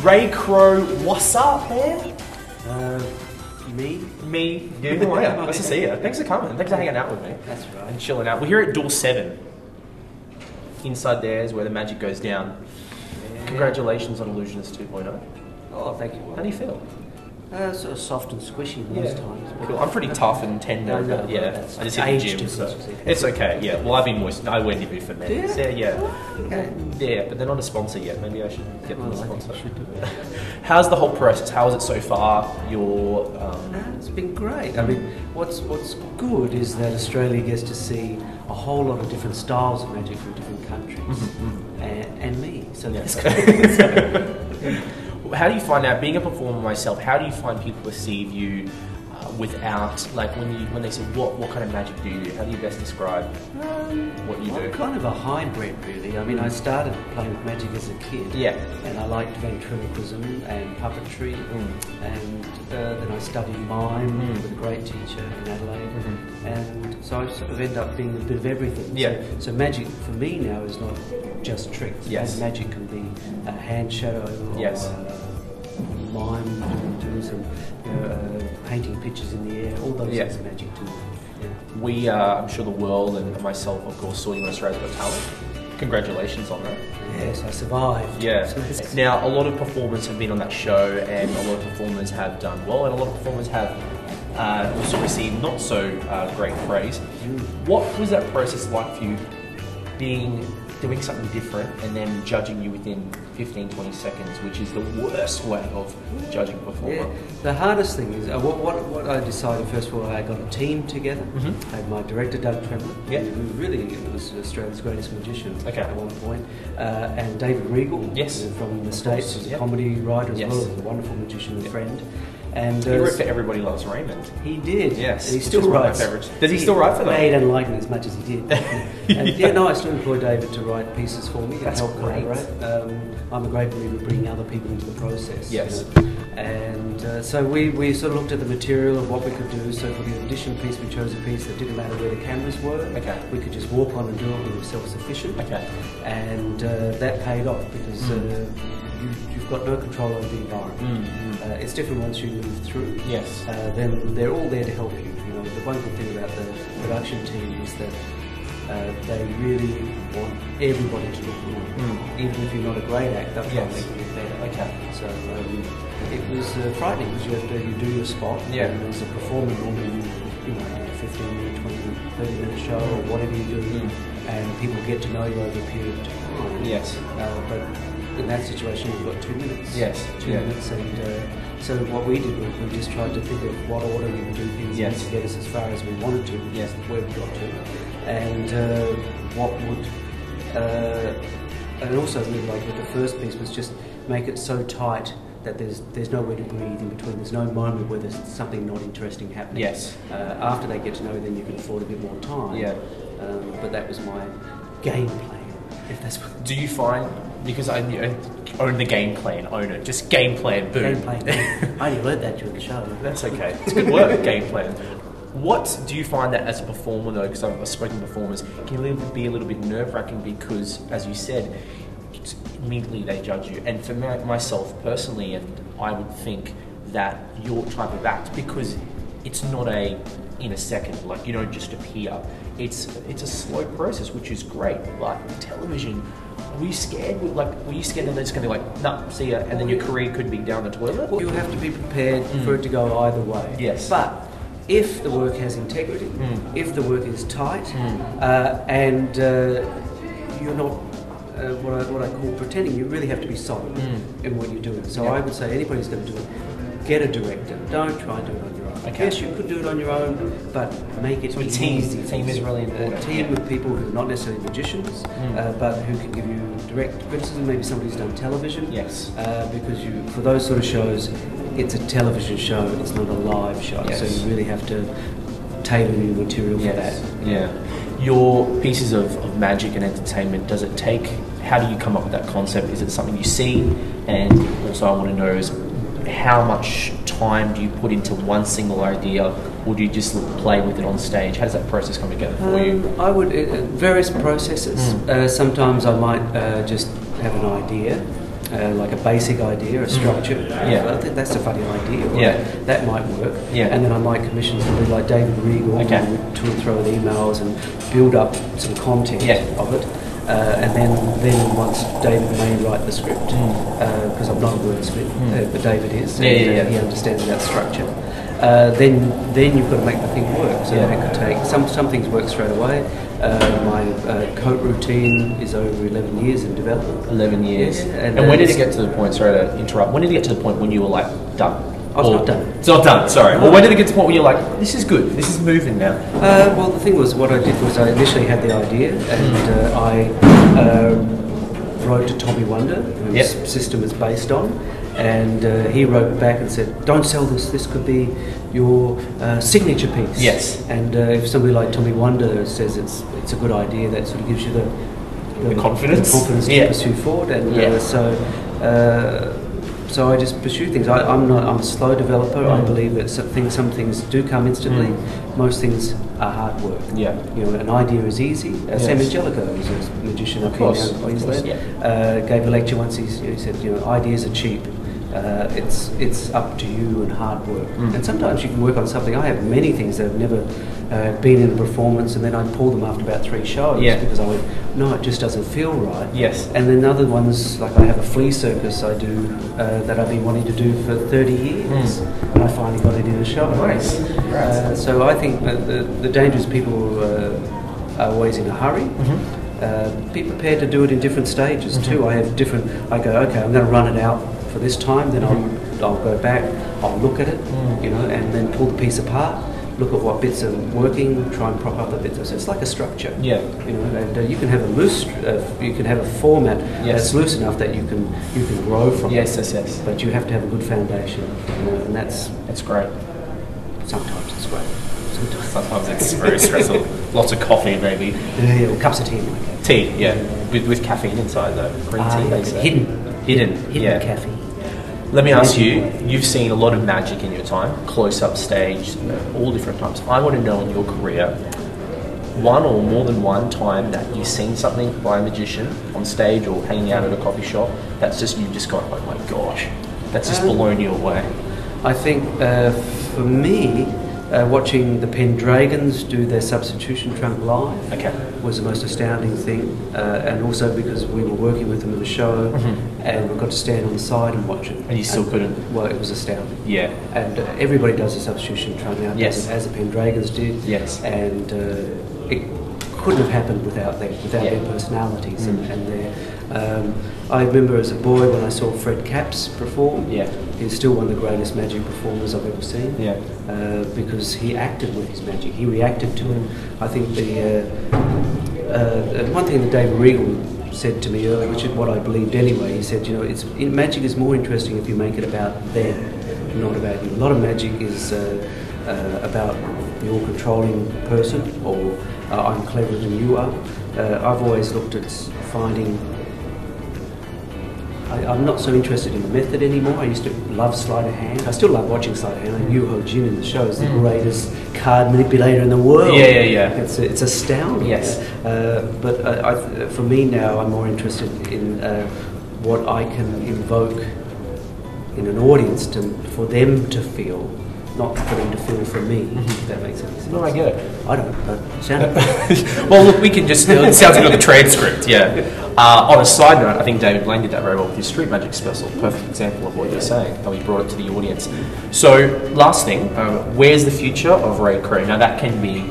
Ray Crowe, what's up, man? Me? Yeah, how are you? Nice to see you. Thanks for coming. Thanks for hanging out with me. That's right. And chilling out. We're here at door 7. Inside there is where the magic goes down. Yeah. Congratulations on Illusionists 2.0. Oh, thank you. How do you feel? Sort of soft and squishy most times. Cool. I'm pretty tough and tender, but yeah, I just hit the gym, so it's okay. Yeah, well, I've been moist. I wear Nibu for men. Yeah. Okay. Yeah, but they're not a sponsor yet. Maybe I should get them a sponsor. Should do it. How's the whole process? How is it so far? It's been great. I mean, what's good is that Australia gets to see a whole lot of different styles of magic from different countries, and me. So that's great. How do you find out, being a performer myself, how do you find people perceive you without, like, when they say, what kind of magic do you do? How do you best describe what you do? I'm kind of a hybrid, really. I mean, I started playing with magic as a kid. Yeah. And I liked ventriloquism and puppetry. And then I studied mime with a great teacher in Adelaide. And so I sort of end up being a bit of everything. Yeah. So magic for me now is not just tricks. Yes. Magic can be a hand shadow or mime, doing some painting pictures in the air, all those sorts of magic too. Yeah. We, I'm sure the world and myself, of course, saw you on Australia's Got Talent. Congratulations on that. Yes, I survived. Yeah. Now, a lot of performers have been on that show, and a lot of performers have done well, and a lot of performers have also received not so great praise. What was that process like for you, doing something different and then judging you within 15-20 seconds, which is the worst way of judging a performer? Yeah. The hardest thing is, what I decided, first of all, I got a team together. I had my director, Doug Tremblay, who really was Australia's greatest magician at one point, and David Regal from the States, who's a comedy writer as well, as a wonderful magician and friend. And he wrote for Everybody Loves Raymond. He did. Yes. And he still writes. Does he still write for them? He don't like me as much as he did. And I still employ David to write pieces for me and help collaborate. I'm a great believer of bringing other people into the process. Yes. You know? And so we sort of looked at the material of what we could do. So for the audition piece, we chose a piece that didn't matter where the cameras were. Okay. We could just walk on and do it. We were self-sufficient. Okay. And that paid off because you've got no control over the environment. It's different once you move through. Yes. Then they're all there to help you. You know, the one good thing about the production team is that they really want everybody to look good. Even if you're not a great actor, they'll make you look better. Okay. So it was frightening because you do your spot. Yeah. And as a performer, normally you know, 15-minute, 20, 30-minute show or whatever you do, and people get to know you over a period of time. Yes. But in that situation, you've got 2 minutes. Yes. 2 minutes, and so what we did was we just tried to think of what order we would do things in to get us as far as we wanted to, where we got to, and what would, and also really like with the first piece was just make it so tight that there's nowhere to breathe in between. There's no moment where there's something not interesting happening. Yes. After they get to know, then you can afford a bit more time. Yeah. But that was my game plan. If that's what. Do you find, because I own the game plan, own it, just game plan, boom. Game plan. I only learned that during the show. That's okay. It's good work, game plan. What do you find that as a performer though, because I've spoken to performers, can be a little bit nerve-wracking because, as you said, immediately they judge you. And for myself personally, and I would think that your type of act, because it's not in a second, like you don't just appear. It's a slow process, which is great. Like television, were you scared that it's going to be like, nah, see ya, and then your career could be down the toilet? Well, you have to be prepared for it to go either way. Yes. But if the work has integrity, if the work is tight, and you're not what I call pretending, you really have to be solid in what you're doing. So I would say anybody who's going to do it, get a director. Don't try and do it on your own. Okay. Yes, you could do it on your own, but make it easy. Team is really important. A team with people who are not necessarily magicians, but who can give you direct criticism. Maybe somebody who's done television. Yes. Because for those sort of shows, it's a television show. It's not a live show. Yes. So you really have to tailor your material for that. Yeah. Your pieces of magic and entertainment, how do you come up with that concept? Is it something you see? And also I want to know is how much time do you put into one single idea, or do you just play with it on stage? How does that process come together for you? I would, various processes. Sometimes I might just have an idea, like a basic idea, a structure. I think that's a funny idea. Or that might work. And then I might commission somebody like David Regal to throw in emails and build up some content of it. And then once David may write the script, because I'm not a wordsmith, but David is, and he understands that structure. Then you've got to make the thing work. So it could take some things work straight away. My coat routine is over 11 years in development. 11 years. And when did it get to the point? Sorry to interrupt. When did it get to the point when you were like done? It's not done. It's not done. Sorry. Well, when did it get to the point when you're like, this is good. This is moving now? Well, the thing was, what I did was I initially had the idea, and I wrote to Tommy Wonder, whose system is based on. And he wrote back and said, "Don't sell this. This could be your signature piece." Yes. And if somebody like Tommy Wonder says it's a good idea, that sort of gives you the confidence to pursue forward. And so I just pursue things. I'm a slow developer. I believe that some things do come instantly. Most things are hard work. Yeah. You know, an idea is easy. Sam Angelico is a magician up here in Queensland. Gave a lecture once. He said, ideas are cheap. It's up to you and hard work. And sometimes you can work on something. I have many things that have never been in a performance, and then I pull them after about 3 shows because I went, no, it just doesn't feel right. Yes. And then other ones, like I have a flea circus I do that I've been wanting to do for 30 years, and I finally got it in a show. Nice. So I think the dangerous people are always in a hurry. Be prepared to do it in different stages too. I have different. I go, okay, I'm going to run it out for this time. Then I'll go back. I'll look at it, and then pull the piece apart. Look at what bits are working. Try and prop up the bits. So it's like a structure. And you can have a loose. You can have a format that's loose enough that you can grow from. Yes. But you have to have a good foundation, and that's great. Sometimes it's great. Sometimes it's very stressful. Lots of coffee, maybe. Yeah, cups of tea. Tea, with caffeine inside though. Green tea, they say. Hidden caffeine. Let me ask you, you've seen a lot of magic in your time, close-up stage, all different times. I want to know in your career, one or more than one time that you've seen something by a magician on stage or hanging out at a coffee shop, you've just gone, oh my gosh, that's just blown you away. I think for me, watching the Pendragons do their substitution trunk live was the most astounding thing, and also because we were working with them in the show, and we got to stand on the side and watch it. And you still couldn't? Well, it was astounding. Yeah. And everybody does a substitution trunk now, as the Pendragons did. Yes. And it couldn't have happened without their personalities and their. I remember as a boy when I saw Fred Capps perform. He's still one of the greatest magic performers I've ever seen. Because he acted with his magic. He reacted to it. I think the one thing that David Regal said to me earlier, which is what I believed anyway, he said, magic is more interesting if you make it about them, not about you. A lot of magic is about the all-controlling person, or I'm cleverer than you are. I've always looked at finding. I'm not so interested in the method anymore. I used to love sleight of hand. I still love watching sleight of hand. And Yu Ho Jin in the show is the greatest card manipulator in the world. It's astounding. Yes. But for me now, I'm more interested in what I can invoke in an audience for them to feel, not for them to feel for me, if that makes any sense. No, I get it. I don't, but sound well, look, we can just, it sounds like a transcript, on a side note, I think David Blaine did that very well with his street magic special. Perfect example of what you're saying, how he brought it to the audience. So, last thing, where's the future of Ray Crowe? Now, that can be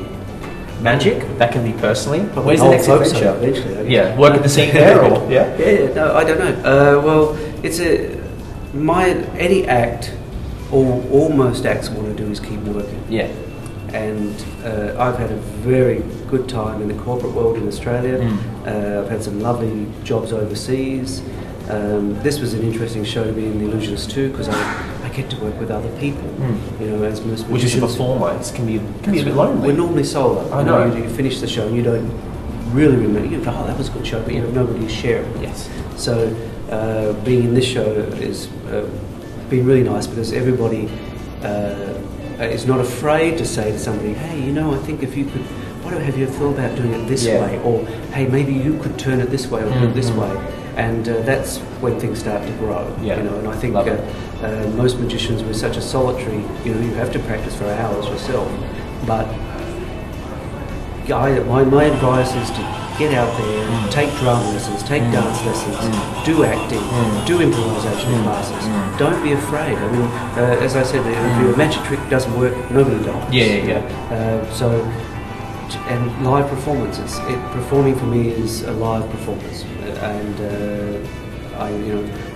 magic, that can be personally, but where's the next adventure? Eventually, work at the scene there, or? No, I don't know. Well, it's any act, all most acts want to do is keep working. And I've had a very good time in the corporate world in Australia. I've had some lovely jobs overseas. This was an interesting show to be in the Illusionists 2 because I get to work with other people. As most which is a performer, it can be a bit lonely. We're normally solo. I know. You finish the show and you don't really remember. You go, oh, that was a good show, but you have nobody to share it with. Yes. So being in this show has been really nice because everybody is not afraid to say to somebody, hey, I think if you could, have you thought about doing it this way? Or, hey, maybe you could turn it this way or do it this way. And that's when things start to grow. Yeah. You know, and I think most magicians were such a solitary. You know, you have to practice for hours yourself, but my advice is to get out there, take drama lessons, take dance lessons, do acting, do improvisation classes. Don't be afraid. I mean, as I said, if a magic trick doesn't work, nobody dies. And live performances. Performing for me is a live performance, and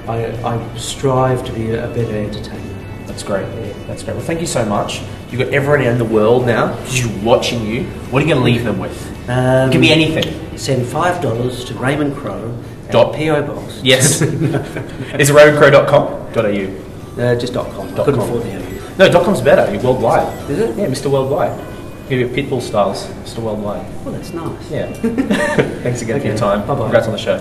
I strive to be a better entertainer. That's great. Yeah. That's great. Well, thank you so much. You've got everybody in the world now just watching you. What are you going to leave them with? It can be anything. Send $5 to Raymond Crowe at PO Box. Yes. Is it raymondcrowe.com.au? Just .com. I couldn't afford the AU. No, .com's better. You're worldwide. Is it? Yeah, Mr. Worldwide. Give you Pitbull styles, Mr. Worldwide. Well, that's nice. Yeah. Thanks again for your time. Bye-bye. Congrats on the show.